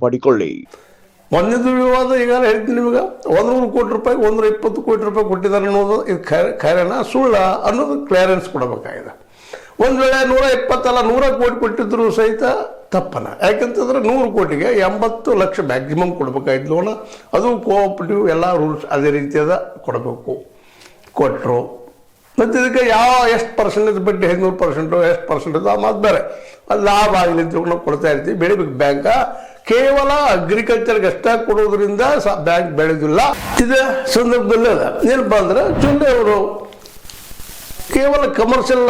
ಪಡಿಕೊಳ್ಳಿ. ಮೊನ್ನೆದು ವಿವಾದ ಈಗ ಹೇಳ್ತೀನಿ ನಿಮಗೆ, 100 ಕೋಟಿ ರೂಪಾಯಿ 120 ಕೋಟಿ ರೂಪಾಯಿ ಕೊಟ್ಟಿದ್ದಾರೆ ಅನ್ನೋದು ಇದು ಖರೇನ ಸುಳ್ಳ ಅನ್ನೋದು ಕ್ಲಿಯರೆನ್ಸ್ ಕೊಡಬೇಕಾಗಿದೆ. ಒಂದು ವೇಳೆ 120 ಅಲ್ಲ 100 ಕೋಟಿ ಕೊಟ್ಟಿದ್ರು ಸಹಿತ ತಪ್ಪನ. ಯಾಕಂತಂದ್ರೆ 100 ಕೋಟಿಗೆ 80 ಲಕ್ಷ ಮ್ಯಾಕ್ಸಿಮಮ್ ಕೊಡಬೇಕಾಯ್ತು ಲೋನ. ಅದು ಕೋಆಪರೇಟಿವ್ ಎಲ್ಲ ರೂಲ್ಸ್ ಅದೇ ರೀತಿಯಾದ ಕೊಡಬೇಕು, ಕೊಟ್ಟರು. ಮತ್ತು ಇದಕ್ಕೆ ಎಷ್ಟು ಪರ್ಸೆಂಟೇಜ್ ಬಡ್ಡಿ 500% ಎಷ್ಟು ಪರ್ಸೆಂಟೇಜ್ ಆ ಮಾತು ಬೇರೆ. ಅದು ಲಾಭ ಆಗಲಿ ಅಂತ ನಾವು ಕೊಡ್ತಾ ಇರ್ತೀವಿ. ಬೆಳಿಬೇಕು ಬ್ಯಾಂಕ ಕೇವಲ ಅಗ್ರಿಕಲ್ಚರ್ಗೆ ಅಷ್ಟೇ ಕೊಡೋದ್ರಿಂದ ಬ್ಯಾಂಕ್ ಬೆಳೆದಿಲ್ಲ. ಇದೇ ಸಂದರ್ಭದಲ್ಲಿ ಅದ ಏನಪ್ಪ ಅಂದ್ರೆ ಜೊಲ್ಲೆ ಅವರು ಕೇವಲ ಕಮರ್ಷಿಯಲ್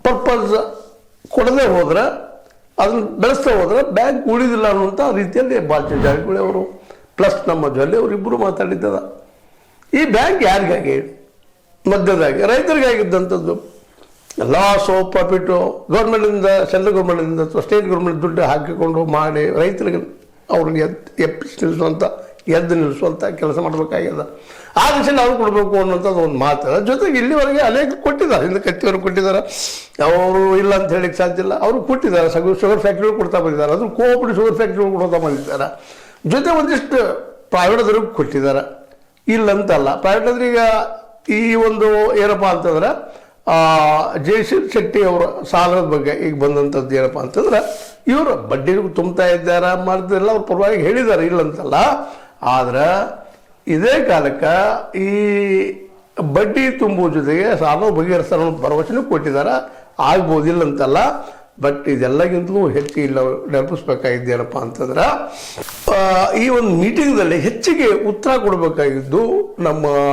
ಪರ್ಪಸ್ ಕೊಡದೆ ಹೋದ್ರೆ, ಅದನ್ನ ಬೆಳೆಸ್ತಾ ಹೋದ್ರೆ ಬ್ಯಾಂಕ್ ಉಳಿದಿಲ್ಲ ಅನ್ನುವಂಥ ರೀತಿಯಲ್ಲಿ ಬಾಲಚಂದ್ರ ಜಾರಕಿಹೊಳಿ ಅವರು ಪ್ಲಸ್ ನಮ್ಮ ಜೊಲ್ಲೆ ಅವರಿಬ್ಬರು ಮಾತಾಡಿದ್ದದ. ಈ ಬ್ಯಾಂಕ್ ಯಾರಿಗಾಗಿ? ಮಧ್ಯದಾಗಿ ರೈತರಿಗಾಗಿದ್ದಂಥದ್ದು. ಲಾಸು ಪ್ರಾಫಿಟು ಗೌರ್ಮೆಂಟಿಂದ, ಸೆಂಟ್ರಲ್ ಗೌರ್ಮೆಂಟಿಂದ ಅಥವಾ ಸ್ಟೇಟ್ ಗೌರ್ಮೆಂಟ್ ದುಡ್ಡು ಹಾಕಿಕೊಂಡು ಮಾಡಿ ರೈತರಿಗೆ ಅವ್ರಿಗೆ ಎದ್ದು ನಿಲ್ಲಿಸುವಂಥ ಕೆಲಸ ಮಾಡಬೇಕಾಗ್ಯದ. ಆ ದಿಶೆಯಲ್ಲಿ ಅವ್ರು ಕೊಡಬೇಕು ಅನ್ನೋಂಥದ್ದು ಒಂದು ಮಾತು. ಜೊತೆಗೆ ಇಲ್ಲಿವರೆಗೆ ಅನೇಕ ಕೊಟ್ಟಿದ್ದಾರೆ, ಹಿಂದೆ ಕತ್ತಿಯವರು ಕೊಟ್ಟಿದ್ದಾರೆ, ಅವರು ಇಲ್ಲ ಅಂತ ಹೇಳಿಕ್ಕೆ ಸಾಧ್ಯ ಇಲ್ಲ. ಅವರು ಕೊಟ್ಟಿದ್ದಾರೆ, ಶುಗರ್ ಫ್ಯಾಕ್ಟ್ರಿಗಳು ಕೊಡ್ತಾ ಬಂದಿದ್ದಾರೆ, ಅದು ಕೋಆಪರೇಟಿವ್ ಶುಗರ್ ಫ್ಯಾಕ್ಟ್ರಿಗಳು ಕೊಡ್ತಾ ಬಂದಿದ್ದಾರೆ. ಜೊತೆ ಒಂದಿಷ್ಟು ಪ್ರೈವೇಟ್ದವ್ರಿಗೆ ಕೊಟ್ಟಿದ್ದಾರೆ, ಇಲ್ಲಂತಲ್ಲ. ಪ್ರೈವೇಟ್ರಿಗೆ ಈ ಒಂದು ಏನಪ್ಪ ಅಂತಂದ್ರೆ ಜಯಶ್ರೀ ಶೆಟ್ಟಿ ಅವರ ಸಾಲದ ಬಗ್ಗೆ ಈಗ ಬಂದಂಥದ್ದು ಏನಪ್ಪ ಅಂತಂದ್ರೆ, ಇವರು ಬಡ್ಡಿಗೂ ತುಂಬ್ತಾ ಇದ್ದಾರೆ, ಮಾಡ್ತಿಲ್ಲ, ಅವ್ರ ಪರವಾಗಿ ಹೇಳಿದ್ದಾರೆ, ಇಲ್ಲಂತಲ್ಲ. ಆದ್ರೆ ಇದೇ ಕಾಲಕ್ಕೆ ಈ ಬಡ್ಡಿ ತುಂಬುವ ಜೊತೆಗೆ ಸಾಲ ಬಗೆಹರಿಸೋ ಭರವಸೆನೂ ಕೊಟ್ಟಿದ್ದಾರೆ, ಆಗ್ಬೋದಿಲ್ಲ ಅಂತಲ್ಲ. ಬಟ್ ಇದೆಲ್ಲಗಿಂತಲೂ ಹೆಚ್ಚು ಇಲ್ಲ ನೆನಪಿಸ್ಬೇಕಾಗಿದ್ದೇನಪ್ಪ ಅಂತಂದ್ರೆ, ಈ ಒಂದು ಮೀಟಿಂಗ್ದಲ್ಲಿ ಹೆಚ್ಚಿಗೆ ಉತ್ತರ ಕೊಡಬೇಕಾಗಿದ್ದು ನಮ್ಮ